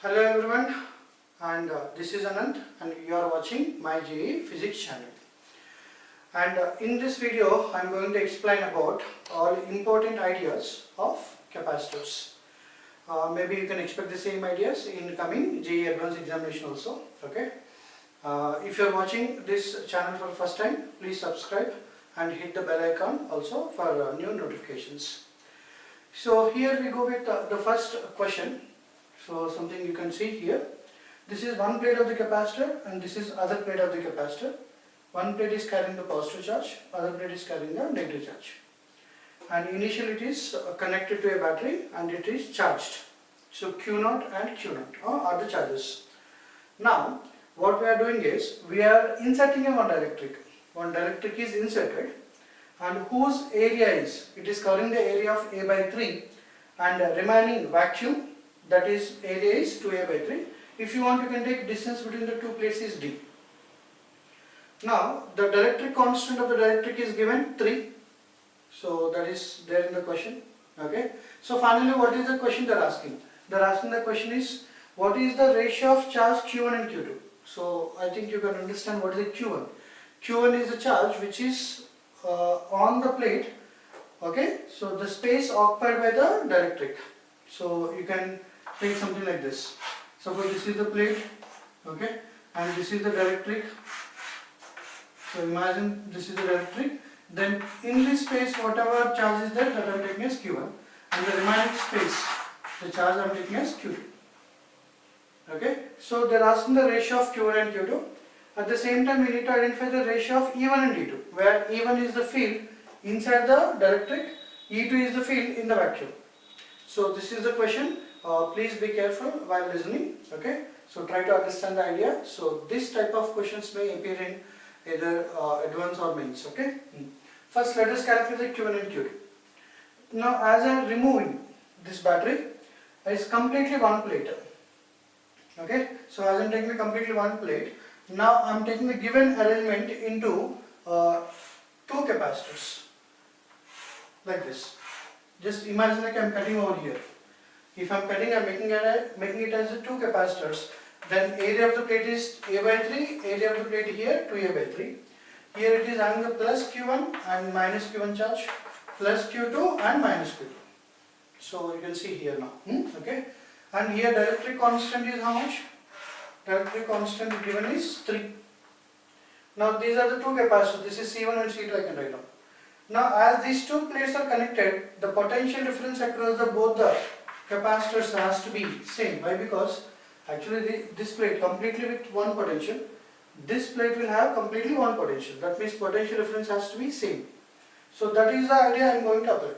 Hello everyone, and this is Anand, and you are watching my JEE Physics channel. And in this video, I am going to explain about all important ideas of capacitors. Maybe you can expect the same ideas in coming JEE Advanced examination also. Okay. If you are watching this channel for the first time, please subscribe and hit the bell icon also for new notifications. So here we go with the first question. So something you can see here. This is one plate of the capacitor and this is other plate of the capacitor. One plate is carrying the positive charge, other plate is carrying the negative charge. And initially it is connected to a battery and it is charged. So Q0 and Q0 are the charges. Now what we are doing is we are inserting a one dielectric. One dielectric is inserted and whose area is, it is covering the area of A by 3 and remaining vacuum, that is area is 2A by 3. If you want, you can take distance between the two plates is D. Now the dielectric constant of the dielectric is given 3. So that is there in the question. Okay. So finally what is the question they are asking? They are asking the question is what is the ratio of charge Q1 and Q2? So I think you can understand what is the Q1. Q1 is the charge which is on the plate. Okay. So the space occupied by the dielectric. So you can take something like this. Suppose this is the plate, okay, and this is the dielectric. So imagine this is the dielectric. Then in this space, whatever charge is there, that I am taking as Q1, and the remaining space, the charge I am taking as Q2. Okay. So they are asking the ratio of Q1 and Q2. At the same time, we need to identify the ratio of E1 and E2, where E1 is the field inside the dielectric, E2 is the field in the vacuum. So this is the question. Please be careful while listening. Okay. So try to understand the idea. So this type of questions may appear in either advanced or mains. Okay. First, let us calculate the Q1 and Q2. Now, as I am removing this battery, it's completely one plate. Okay. So as I am taking completely one plate, now I am taking the given arrangement into two capacitors like this. Just imagine like I am cutting over here. If I am cutting, I am making it as two capacitors. Then area of the plate is A by 3, area of the plate here 2A by 3. Here it is having the plus Q1 and minus Q1 charge, plus Q2 and minus Q2. So you can see here now. Okay. And here dielectric constant is how much? Dielectric constant given is 3. Now these are the two capacitors. This is C1 and C2 I can write down. Now as these two plates are connected, the potential difference across both the capacitors has to be same. Why? Because actually this plate completely with one potential, this plate will have completely one potential. That means potential difference has to be same. So that is the idea I am going to apply.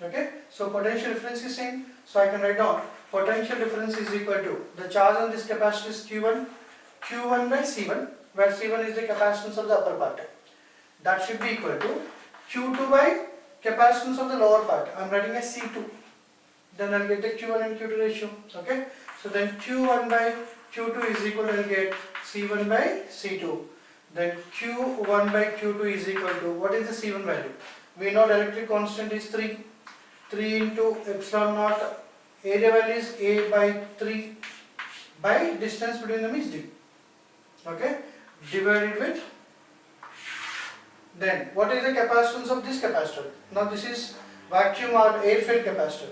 Okay. So potential difference is same. So I can write down potential difference is equal to the charge on this capacitor is Q1 by C1, where C1 is the capacitance of the upper part. That should be equal to Q2 by capacitance of the lower part. I am writing as C2. Then I will get the Q1 and Q2 ratio. Okay. So then Q1 by Q2 is equal to, I will get C1 by C2. Then Q1 by Q2 is equal to, what is the C1 value? We know dielectric constant is 3. 3 into epsilon naught. Area value is A by 3 by distance between them is D. Okay. Divided with, then what is the capacitance of this capacitor? Now this is vacuum or air filled capacitor.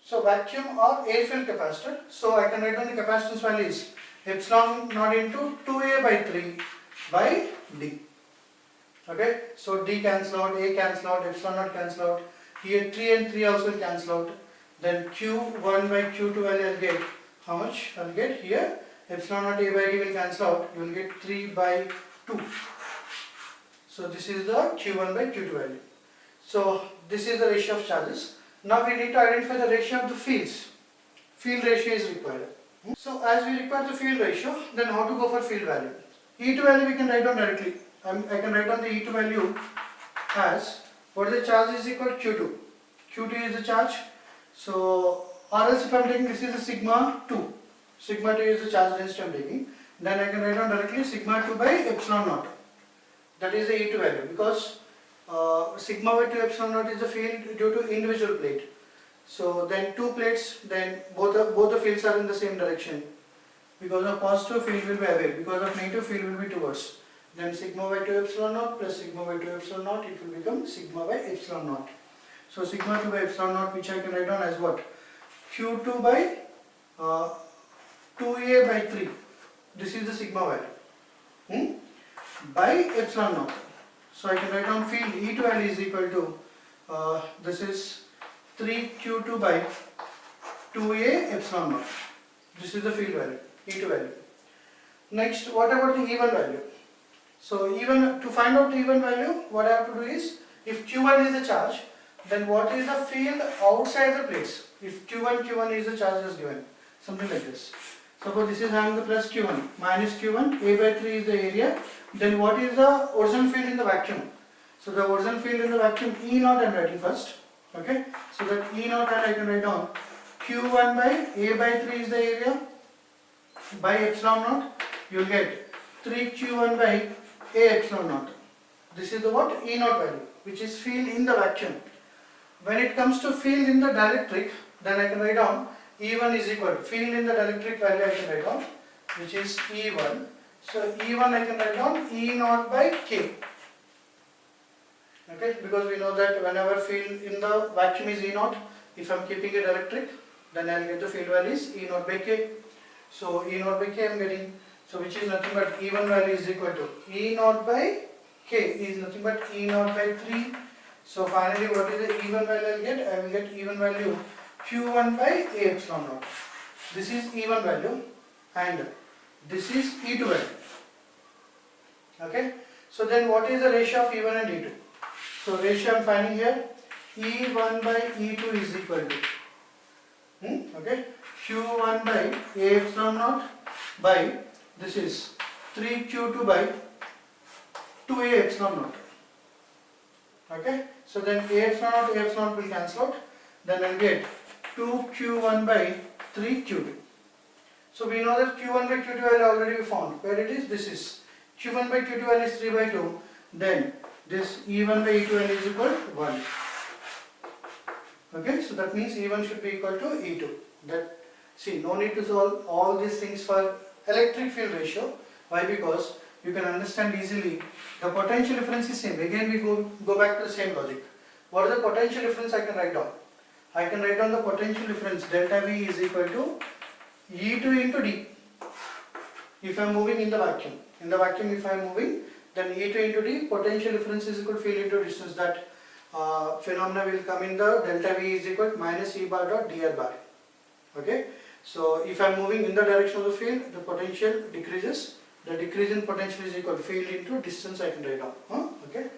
So vacuum or air filled capacitor. So I can write down the capacitance value is epsilon naught into 2A by 3 by D. Okay. So D cancel out, A cancel out, epsilon naught cancel out. Here 3 and 3 also will cancel out. Then Q1 by Q2 value I will get how much? I will get here epsilon naught A by D will cancel out. You will get 3 by 2. So this is the Q1 by Q2 value. So this is the ratio of charges. Now we need to identify the ratio of the fields. Field ratio is required. So as we require the field ratio, then how to go for field value? E2 value we can write down directly. I can write down the E2 value as what is the charge is equal to Q2. Q2 is the charge. So or else if I am taking this is the sigma 2. Sigma 2 is the charge density I am taking. Then I can write down directly sigma 2 by epsilon naught. That is the E2 value, because sigma by 2 epsilon naught is the field due to individual plate. So then two plates, then both the fields are in the same direction. because of positive field will be away, because of negative field will be towards. Then sigma by 2 epsilon naught plus sigma by 2 epsilon naught, it will become sigma by epsilon naught. So sigma 2 by epsilon naught, which I can write down as what? Q2 by 2a by 3. This is the sigma value. By epsilon naught. So I can write down field E2 L is equal to this is 3Q2 by 2a epsilon naught. This is the field value, E2 value. Next, what about the E1 value? So to find out the E1 value, what I have to do is, if Q1 is the charge, then what is the field outside the plates? If Q1 is the charge is given, something like this. Suppose this is having the plus Q1, minus Q1, A by 3 is the area. Then what is the horizontal field in the vacuum? So the horizontal field in the vacuum, E0 I am writing first. Okay, so that E0 I can write down Q1 by A by 3 is the area, by epsilon naught, you will get 3Q1 by A epsilon naught. This is the what? E0 value, which is field in the vacuum. When it comes to field in the dielectric, then I can write down E1 is equal to field in the dielectric value I can write down, which is E1. So E1 I can write down E0 by K. Okay, because we know that whenever field in the vacuum is E0, if I am keeping it electric, then I will get the field value is E0 by K. So E0 by K I am getting, so which is nothing but E1 value is equal to E0 by K is nothing but E0 by 3. So finally what is the E1 value I will get? I will get E1 value Q1 by A epsilon naught. This is E1 value and this is E2 value. Okay. So then what is the ratio of E1 and E2? So ratio I am finding here, E1 by E2 is equal to okay, Q1 by A epsilon naught by this is 3Q2 by 2A epsilon naught. Okay, so then A epsilon naught will cancel out, then I will get 2Q1 by 3Q2. So we know that Q1 by Q2 value already we found. Where it is? This is Q1 by Q2 value is 3 by 2. Then this E1 by E2 value is equal to 1. Okay, so that means E1 should be equal to E2. That, see, no need to solve all these things for electric field ratio. Why? Because you can understand easily the potential difference is same. Again we go back to the same logic. What is the potential difference I can write down? I can write down the potential difference delta V is equal to E2 into D. If I am moving in the vacuum. In the vacuum if I am moving, then E2 into D, potential difference is equal to field into distance. That phenomena will come in the delta V is equal to minus E bar dot dr bar. Okay. So if I am moving in the direction of the field, the potential decreases. The decrease in potential is equal to field into distance I can write down. Okay.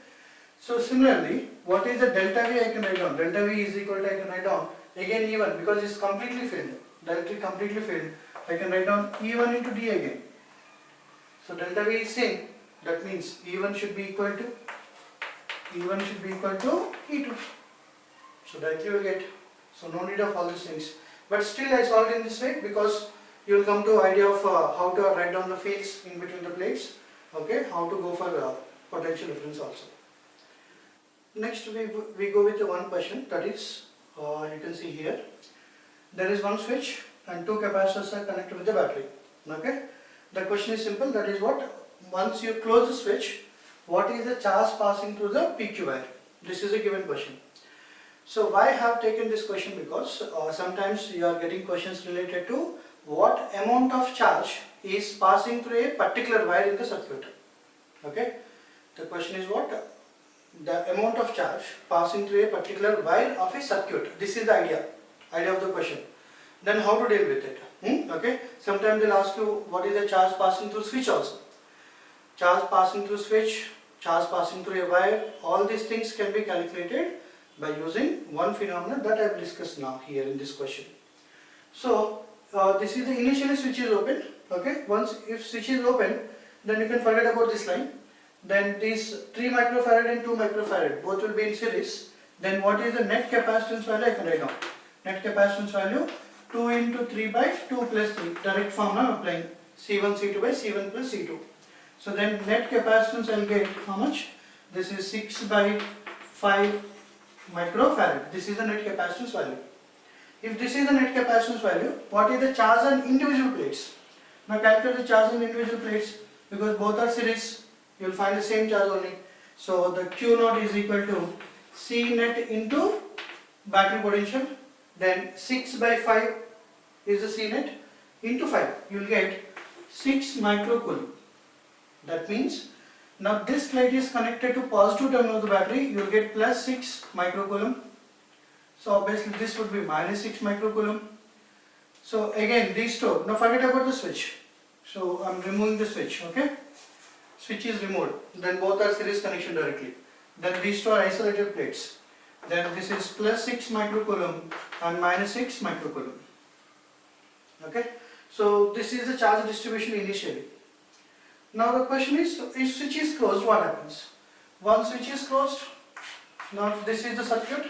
So similarly, what is the delta V I can write down? Delta V is equal to I can write down again E1 because it is completely filled. Directly completely filled. I can write down E1 into D again. So delta V is same. That means E1 should be equal to E2. So directly you will get. So no need of all these things. But still I solved in this way because you will come to idea of how to write down the fields in between the plates. Okay, how to go for potential difference also. Next we go with the one question, that is you can see here. There is one switch and two capacitors are connected with the battery. Okay, the question is simple, that is what? Once you close the switch, what is the charge passing through the PQ wire? This is a given question. So why I have taken this question? Because sometimes you are getting questions related to what amount of charge is passing through a particular wire in the circuit. Okay, the question is what? The amount of charge passing through a particular wire of a circuit. This is the idea of the question. Then how to deal with it? Okay, sometimes they'll ask you what is the charge passing through switch also. Charge passing through switch, charge passing through a wire, all these things can be calculated by using one phenomenon that I have discussed now here in this question. So this is the initially switch is open. Okay, once if switch is open, then you can forget about this line. Then these 3 microfarad and 2 microfarad both will be in series. Then what is the net capacitance value I can write down? Net capacitance value 2 into 3 by 2 plus 3. Direct form I am applying C1 C2 by C1 plus C2. So then net capacitance I will get how much? This is 6 by 5 microfarad. This is the net capacitance value. If this is the net capacitance value, what is the charge on individual plates? Now calculate the charge on individual plates, because both are series, you will find the same charge only. So the Q naught is equal to C net into battery potential, then 6 by 5 is the C net into 5, you will get 6 microcoulomb. That means now this plate is connected to positive terminal of the battery, you will get plus 6 microcoulomb. So obviously this would be minus 6 microcoulomb. So again these two, now forget about the switch. So I am removing the switch, okay. Switch is removed, then both are series connection directly. Then these two are isolated plates. Then this is plus 6 microcoulomb and minus 6 microcoulomb. Okay. So this is the charge distribution initially. Now the question is, if switch is closed, what happens? Once switch is closed, now this is the circuit.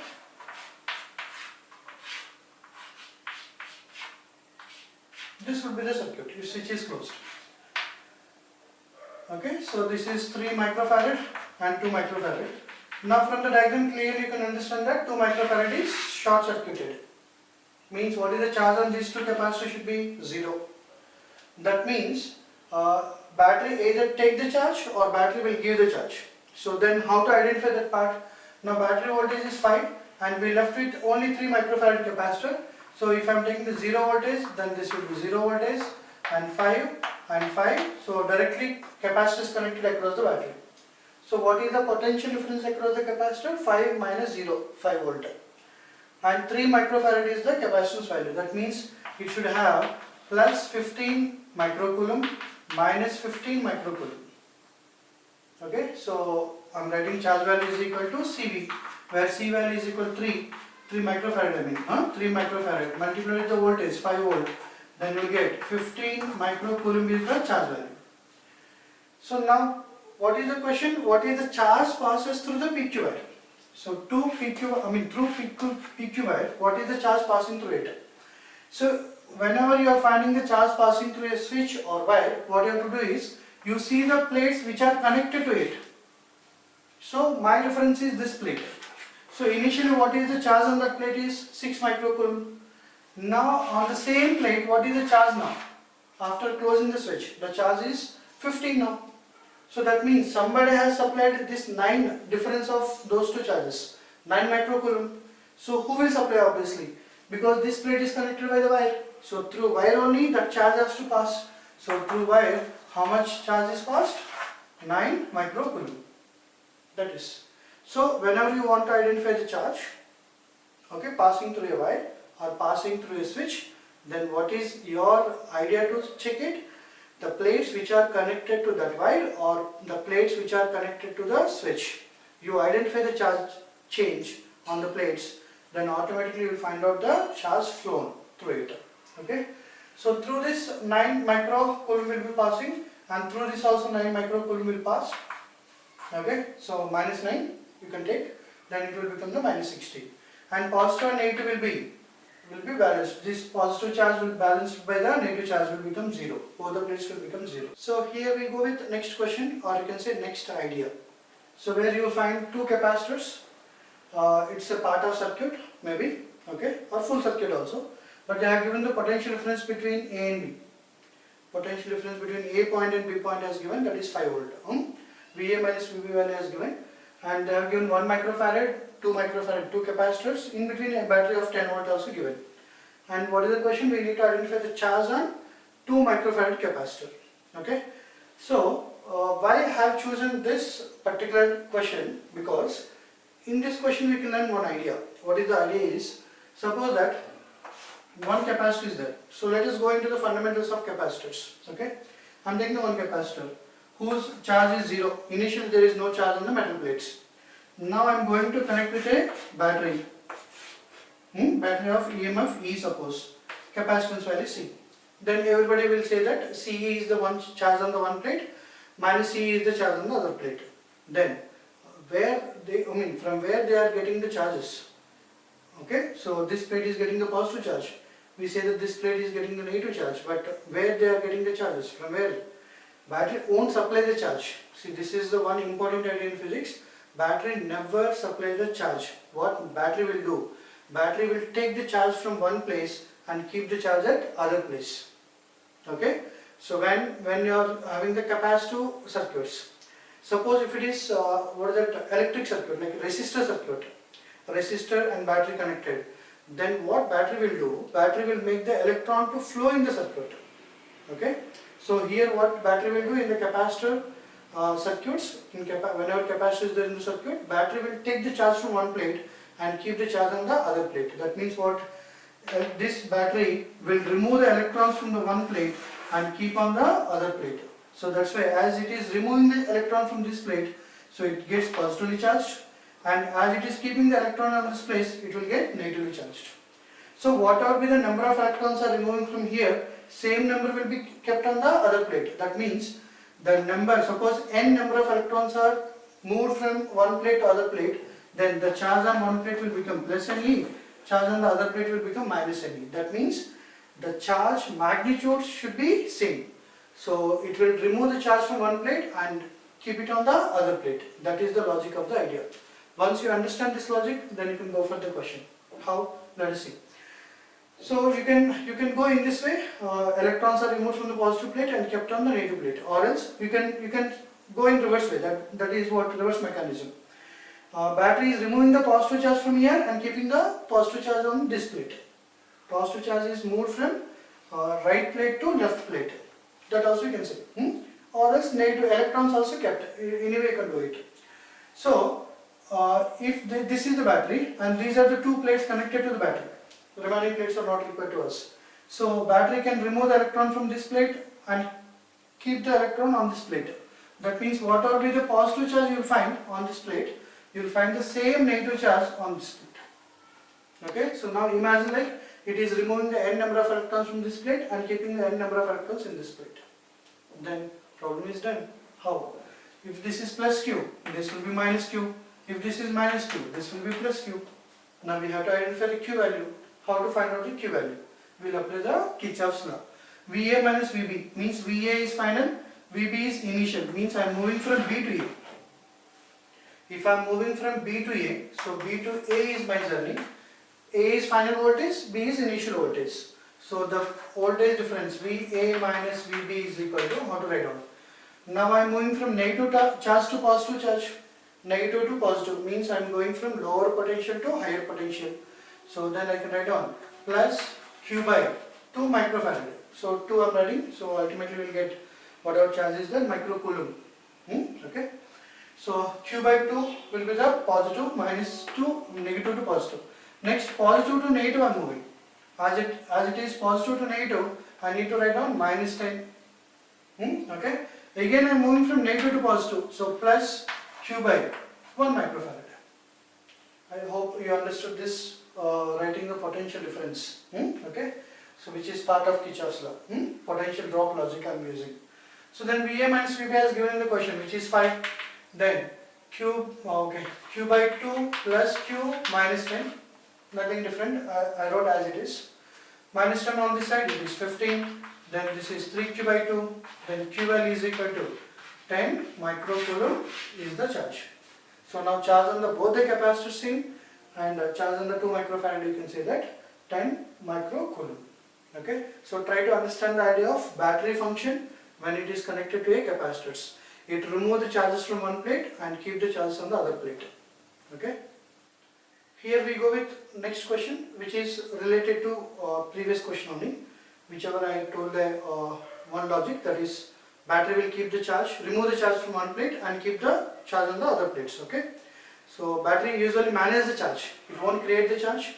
This would be the circuit if switch is closed. Okay, so this is 3 microfarad and 2 microfarad. Now from the diagram clearly you can understand that 2 microfarad is short circuited. Means what is the charge on these two capacitors should be 0. That means battery either take the charge or battery will give the charge. So then how to identify that part? Now battery voltage is 5 and we left with only 3 microfarad capacitor. So if I am taking the 0 voltage, then this will be 0 voltage and 5 and 5. So directly capacitor is connected across the battery. So what is the potential difference across the capacitor? 5 minus 0, 5 volt. And 3 microfarad is the capacitance value. That means it should have plus 15 microcoulomb minus 15 microcoulomb. Okay, so I am writing charge value is equal to CV, where C value is equal to 3 microfarad, 3 microfarad multiplied with the voltage 5 volt, then you will get 15 microcoulomb is the charge value. So now what is the question? What is the charge passes through the PQ wire? So through PQ wire, what is the charge passing through it? So whenever you are finding the charge passing through a switch or wire, what you have to do is you see the plates which are connected to it. So my reference is this plate. So initially what is the charge on that plate is 6 microcoulomb. Now on the same plate, what is the charge now? After closing the switch, the charge is 15 now. So that means somebody has supplied this 9 difference of those two charges, 9 microcoulomb. So who will supply obviously? Because this plate is connected by the wire. So through wire only that charge has to pass. So through wire, how much charge is passed? 9 microcoulomb. That is. So whenever you want to identify the charge, okay, passing through a wire or passing through a switch, then what is your idea to check it? The plates which are connected to that wire or the plates which are connected to the switch. You identify the charge change on the plates, then automatically you will find out the charge flown through it. Okay. So through this 9 microcoulomb will be passing, and through this also 9 microcoulomb will pass. Okay. So minus 9 you can take, then it will become the minus 16. And positive and negative will be balanced. This positive charge will be balanced by the negative charge will become 0. Both the plates will become 0. So here we go with next question, or you can say next idea. So where you will find two capacitors. It's a part of circuit maybe, okay, or full circuit also. But they have given the potential difference between A and B. Potential difference between A point and B point has given, that is 5 volt. VA minus VB value has given. And they have given 1 microfarad, 2 microfarad, 2 capacitors, in between a battery of 10 volt also given. And what is the question? We need to identify the charge on 2 microfarad capacitor. Okay. So why I have chosen this particular question? Because in this question we can learn one idea. What is the idea is, suppose that one capacitor is there. So let us go into the fundamentals of capacitors. Okay. I am taking the one capacitor whose charge is 0. Initially there is no charge on the metal plates. Now I am going to connect with a battery. Battery of EMF E suppose. Capacitance value C. Then everybody will say that CE is the one charge on the one plate, minus CE is the charge on the other plate. Then from where they are getting the charges. Okay, so this plate is getting the positive charge. We say that this plate is getting the negative charge, but where they are getting the charges? From where? Battery won't supply the charge. See, this is the one important idea in physics. Battery never supply the charge. What battery will do? Battery will take the charge from one place and keep the charge at other place. Okay. So when you are having the capacitive circuits, suppose if it is what is that electric circuit, like resistor circuit, resistor and battery connected, then what battery will do? Battery will make the electron to flow in the circuit. Okay. So here what battery will do in the capacitor circuits, whenever capacitor is there in the circuit, battery will take the charge from one plate and keep the charge on the other plate. That means what? This battery will remove the electrons from the one plate and keep on the other plate. So that's why as it is removing the electron from this plate, so it gets positively charged, and as it is keeping the electron on this place, it will get negatively charged. So whatever be the number of electrons are removing from here, same number will be kept on the other plate. That means the number, suppose n number of electrons are moved from one plate to other plate, then the charge on one plate will become plus Ne, charge on the other plate will become minus Ne. That means the charge magnitude should be same. So it will remove the charge from one plate and keep it on the other plate. That is the logic of the idea. Once you understand this logic, then you can go for the question. How? Let us see. So you can go in this way. Electrons are removed from the positive plate and kept on the negative plate, or else you can go in reverse way. That is what reverse mechanism. Battery is removing the positive charge from here and keeping the positive charge on this plate. Positive charge is moved from right plate to left plate. That also you can say. Or else negative electrons also kept. Anyway you can do it. So if this is the battery and these are the two plates connected to the battery. The remaining plates are not required to us. So battery can remove the electron from this plate and keep the electron on this plate. That means whatever be the positive charge you will find on this plate, you will find the same negative charge on this plate. Okay, so now imagine like it is removing the n number of electrons from this plate and keeping the n number of electrons in this plate. Then problem is done. How? If this is plus Q, this will be minus Q. If this is minus Q, this will be plus Q. Now we have to identify the Q value. How to find out the Q value? We will apply the Kirchhoff's law. VA minus VB means VA is final, VB is initial, means I am moving from B to A. If I am moving from B to A, so B to A is my journey. A is final voltage, B is initial voltage. So the voltage difference VA minus VB is equal to, how to write down? Now I am moving from negative charge to positive charge. Negative to positive means I am going from lower potential to higher potential. So then I can write down plus Q by 2 microfarad. So 2 I am writing. So ultimately we will get whatever charge is there, microcoulomb. Okay. So Q by 2 will be the positive minus 2, negative to positive. Next positive to negative I am moving. As it is positive to negative, I need to write down minus 10. Okay. Again I am moving from negative to positive. So plus Q by 1 microfarad. I hope you understood this. Writing the potential difference, okay, so which is part of Kirchhoff's law, potential drop logic I am using. So then VA minus VB has given the question, which is 5. Then Q by 2 plus Q minus 10, nothing different. I wrote as it is. Minus 10 on this side, it is 15. Then this is 3Q by 2. Then Q value is equal to 10 microcoulomb is the charge. So now charge on the both the capacitors same. And charge on the 2 microfarad, you can say that 10 microcoulomb. Okay, so try to understand the idea of battery function when it is connected to a capacitors. It removes the charges from one plate and keep the charges on the other plate. Okay. Here we go with next question, which is related to previous question only. Whichever I told the one logic, that is battery will keep the charge, remove the charge from one plate and keep the charge on the other plates. Okay. So battery usually manages the charge. It won't create the charge.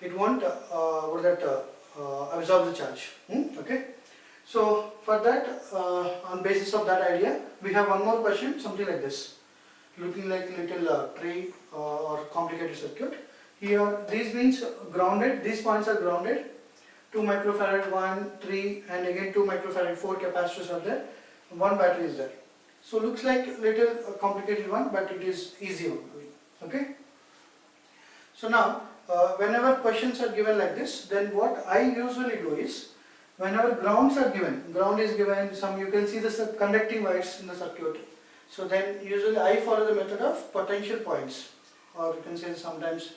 It won't absorb the charge. Okay. So for that, on basis of that idea, we have one more question, something like this, looking like a little tree or complicated circuit. Here, these means grounded. These points are grounded. 2 microfarad, 1, 3, and again 2 microfarad, 4 capacitors are there. One battery is there. So looks like a little complicated one, but it is easy one. Okay. So now, whenever questions are given like this, then what I usually do is, whenever grounds are given, ground is given, you can see the conducting wires in the circuit. So then usually I follow the method of potential points, or you can say sometimes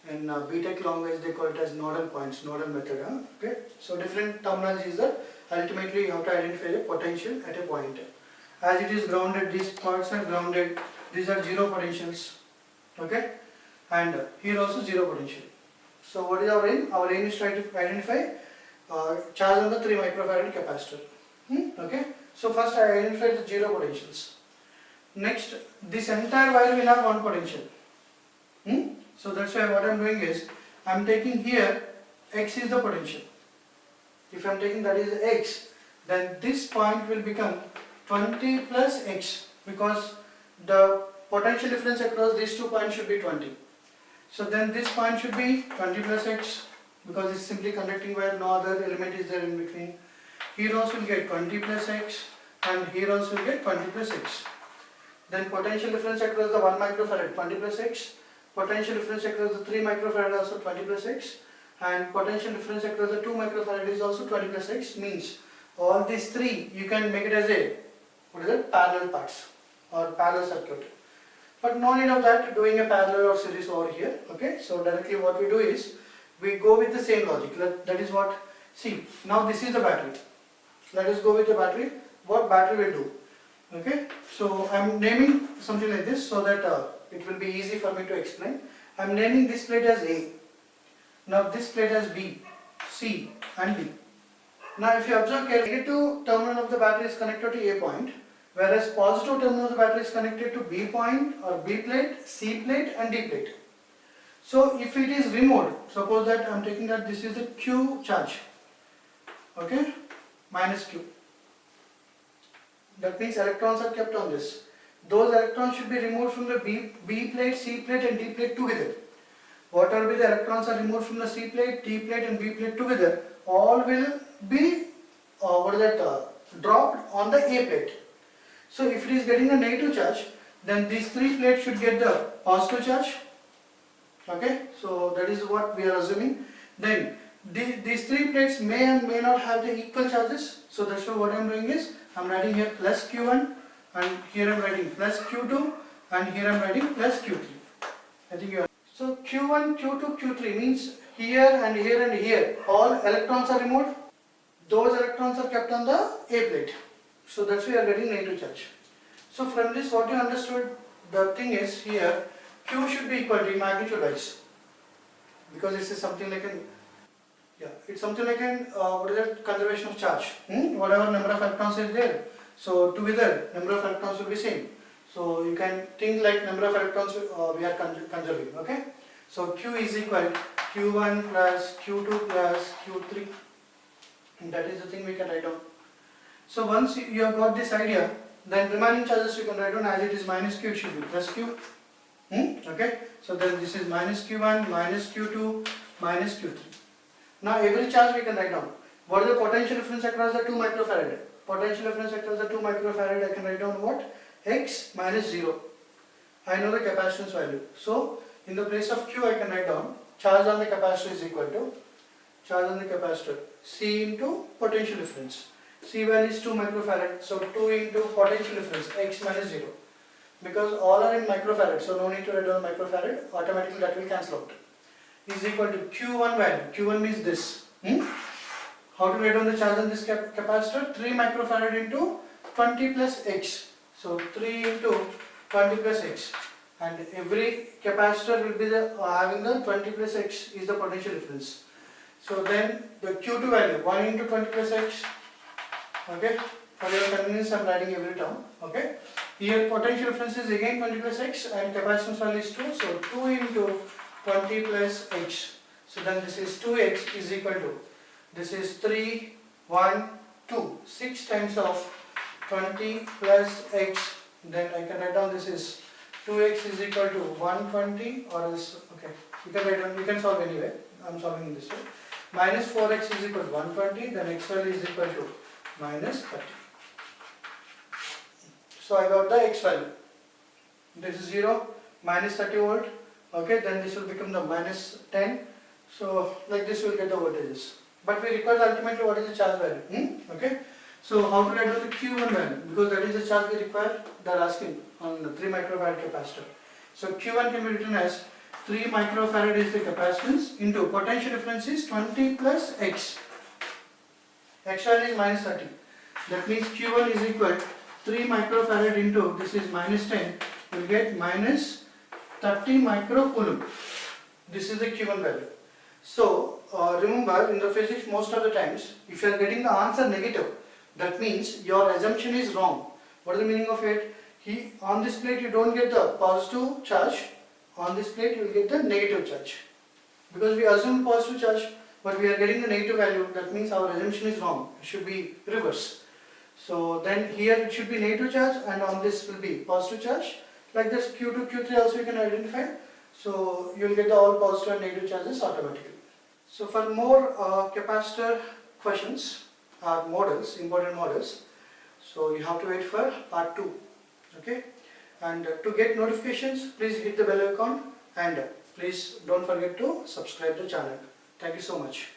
in BTech language they call it as nodal points, nodal method. Okay. So different terminology is there. ultimately you have to identify the potential at a point. As it is grounded, these parts are grounded, these are zero potentials, okay, and here also zero potential. So what is our aim? Our aim is try to identify charge on the 3 microfarad capacitor. Okay, so first I identify the zero potentials. Next, this entire wire will have one potential. So that's why what I am doing is, I am taking here X is the potential. If I am taking that is X, then this point will become 20 plus X, because the potential difference across these 2 points should be 20. So then this point should be 20 plus X, because it's simply conducting wire, no other element is there in between. Here also will get 20 plus X, and here also will get 20 plus X. Then potential difference across the 1 microfarad 20 plus X, potential difference across the 3 microfarad also 20 plus X, and potential difference across the 2 microfarad is also 20 plus X. Means all these 3 you can make it as a, what is it, parallel parts or parallel circuit. But no need of that, doing a parallel or series over here. Okay, so directly what we do is, we go with the same logic. That is what, see, now this is the battery. Let us go with the battery. What battery will do? Okay, so I am naming something like this so that it will be easy for me to explain. I am naming this plate as A. Now this plate as B, C and D. Now if you observe carefully, negative terminal of the battery is connected to A point, whereas positive terminal of the battery is connected to B point or B plate, C plate and D plate. So if it is removed, suppose that I am taking that this is the Q charge, okay, minus Q. That means electrons are kept on this. Those electrons should be removed from the B plate, C plate and D plate together. Whatever be the electrons are removed from the C plate, D plate and B plate together, all will be dropped on the A plate. So if it is getting a negative charge, then these 3 plates should get the positive charge. Okay, so that is what we are assuming. Then these 3 plates may and may not have the equal charges. So that's why what I am doing is, I am writing here plus Q1, and here I am writing plus Q2, and here I am writing plus Q3. I think you are. So Q1, Q2, Q3 means here and here and here all electrons are removed. Those electrons are kept on the A plate. So that's why you are getting negative charge. So from this what you understood, the thing is here Q should be equal to magnitude wise, because this is something like an, it's something like an conservation of charge. Whatever number of electrons is there, so together number of electrons will be same. So you can think like number of electrons we are conserving. Okay, so Q is equal Q1 plus Q2 plus Q3, and that is the thing we can write down. So once you have got this idea, then remaining charges you can write down as it is minus Q, it should be plus Q. Okay, so then this is minus Q1, minus Q2, minus Q3. Now every charge we can write down. What is the potential difference across the 2 microfarad? Potential difference across the 2 microfarad, I can write down what? X minus 0. I know the capacitance value. So in the place of Q I can write down charge on the capacitor is equal to charge on the capacitor C into potential difference. C value is 2 microfarad. So 2 into potential difference X minus 0. Because all are in microfarad, so no need to write down microfarad, automatically that will cancel out. Is equal to Q1 value. Q1 means this. How to write down the charge on this capacitor? 3 microfarad into 20 plus X. So 3 into 20 plus X. And every capacitor will be having the 20 plus X is the potential difference. So then the Q2 value 1 into 20 plus X. Okay. For your convenience I am writing every term. Okay. Here potential difference is again 20 plus X and capacitance value is 2. So 2 into 20 plus X. So then this is 2X is equal to, this is 3, 1, 2. 6 times of 20 plus X. Then I can write down this is 2X is equal to 120 or else, okay, you can write down, you can solve anyway. I am solving in this way. Minus 4X is equal to 120, then X value is equal to minus 30. So I got the X value. This is 0, minus 30 volt. Okay, then this will become the minus 10. So like this we will get the voltages. But we require ultimately what is the charge value. Okay. So how to write down the Q1 value? Because that is the charge we require. They are asking on the 3 microfarad capacitor. So Q1 can be written as 3 microfarad is the capacitance into potential difference is 20 plus X. X1 is minus 30. That means Q1 is equal 3 microfarad into this is minus 10. You will get minus 30 microcoulomb. This is the Q1 value. So remember, in the physics most of the times if you are getting the answer negative, that means your assumption is wrong. What is the meaning of it? On this plate you don't get the positive charge, on this plate you will get the negative charge. Because we assume positive charge but we are getting the negative value, that means our assumption is wrong. It should be reverse. So then here it should be negative charge and on this will be positive charge. Like this Q2, Q3 also you can identify. So you will get all positive and negative charges automatically. So for more capacitor questions or models, important models, so you have to wait for part 2. Okay, and to get notifications, please hit the bell icon and please don't forget to subscribe the channel. Thank you so much.